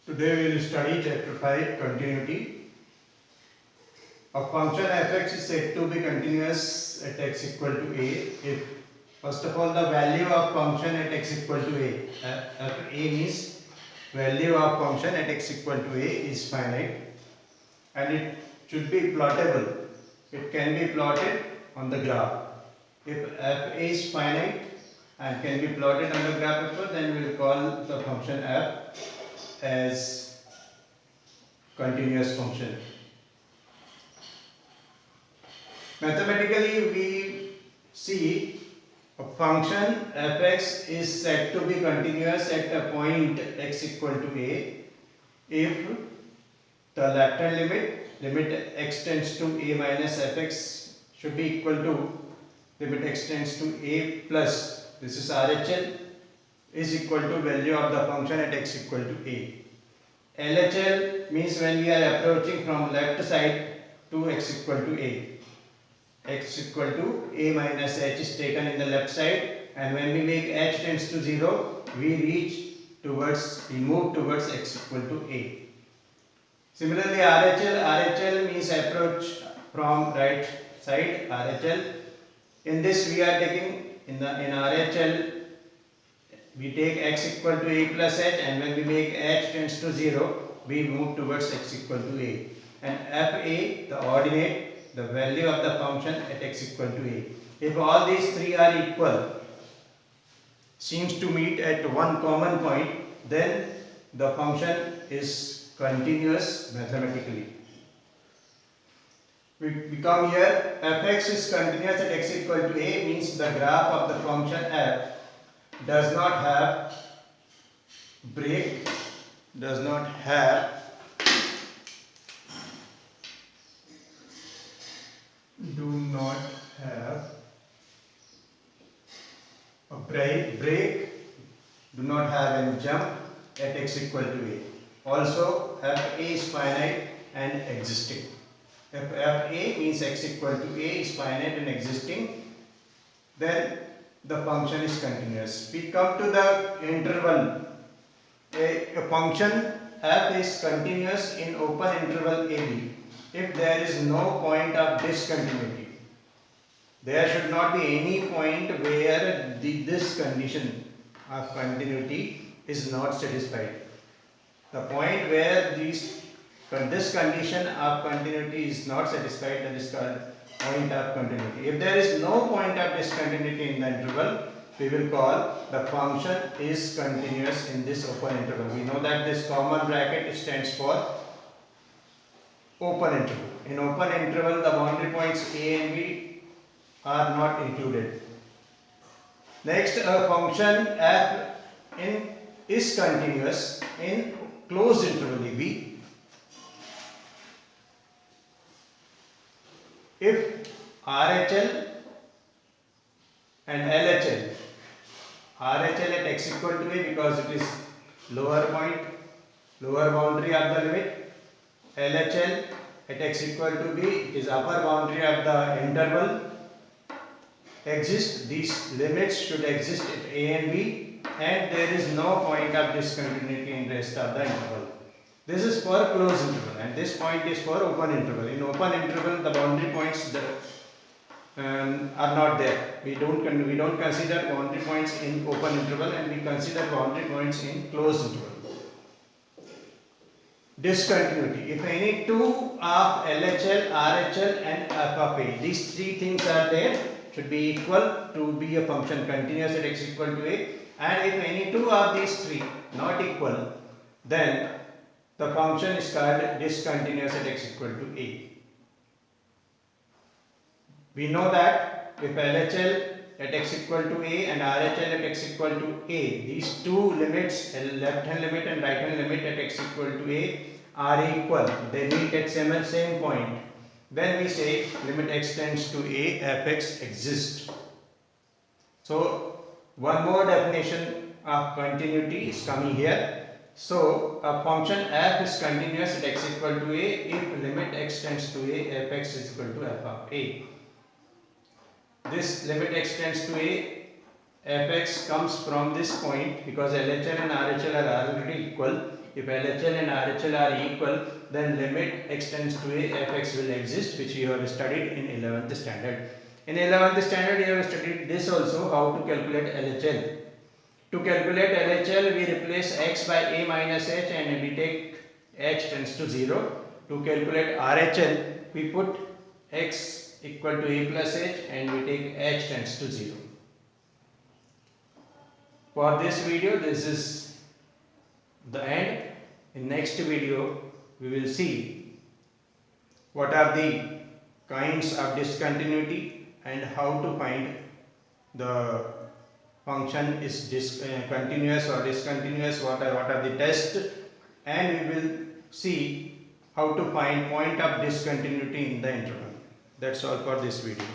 Today we will study chapter 5 continuity. A function fx is said to be continuous at x equal to a if first of all the value of function at x equal to a. A means value of function at x equal to a is finite and it should be plottable. It can be plotted on the graph. If f is finite and can be plotted on the graph paper, then we will call the function f as continuous function. Mathematically, we see a function fx is said to be continuous at a point x equal to a if the left hand limit x tends to a minus fx should be equal to limit x tends to a plus, this is RHL, is equal to value of the function at x equal to a. LHL means when we are approaching from left side to x equal to a. X equal to a minus h is taken in the left side, and when we make h tends to 0, we move towards x equal to a. Similarly, RHL means approach from right side, RHL. In this we are taking, in RHL, we take x equal to a plus h, and when we make h tends to 0, we move towards x equal to a. And fa, the ordinate, the value of the function at x equal to a. If all these three are equal, seems to meet at one common point, then the function is continuous mathematically. We come here, fx is continuous at x equal to a means the graph of the function f does not have break, does not have a break, do not have any jump at x equal to a. Also, fa is finite and existing. If fa means x equal to a is finite and existing, then the function is continuous. We come to the interval. A function f is continuous in open interval ab if there is no point of discontinuity. There should not be any point where this condition of continuity is not satisfied. The point where this condition of continuity is not satisfied, that is called point of continuity. If there is no point of discontinuity in the interval, we will call the function is continuous in this open interval. We know that this common bracket stands for open interval. In open interval, the boundary points a and b are not included. Next, a function f is continuous in closed interval ab if RHL and LHL. RHL at x equal to a because it is lower boundary of the limit. LHL at x equal to b, it is upper boundary of the interval. These limits should exist at a and b, and there is no point of discontinuity in rest of the interval. This is for closed interval, and this point is for open interval. In open interval, the boundary points are not there. We don't consider boundary points in open interval, and we consider boundary points in closed interval. Discontinuity. If any two of LHL, RHL and f of a, these three things are there, should be equal to be a function continuous at x equal to a, and if any two of these three not equal, then the function is called discontinuous at x equal to a. We know that if LHL at x equal to a and RHL at x equal to a, these two limits, left hand limit and right hand limit at x equal to a are equal, they meet at same point, then we say limit x tends to a fx exists. So one more definition of continuity is coming here. So a function f is continuous at x equal to a if limit x tends to a fx is equal to f of a. This limit x tends to a fx comes from this point, because LHL and RHL are already equal. If LHL and RHL are equal, then limit x tends to a, fx will exist, which we have studied in 11th standard. In 11th standard, you have studied this also, how to calculate LHL. To calculate LHL, we replace x by a minus h and we take h tends to 0. To calculate RHL, we put x equal to a plus h and we take h tends to 0. For this video, this is the end. In next video, we will see what are the kinds of discontinuity and how to find the function is continuous or discontinuous, what are the tests, and we will see how to find point of discontinuity in the interval. That's all for this video.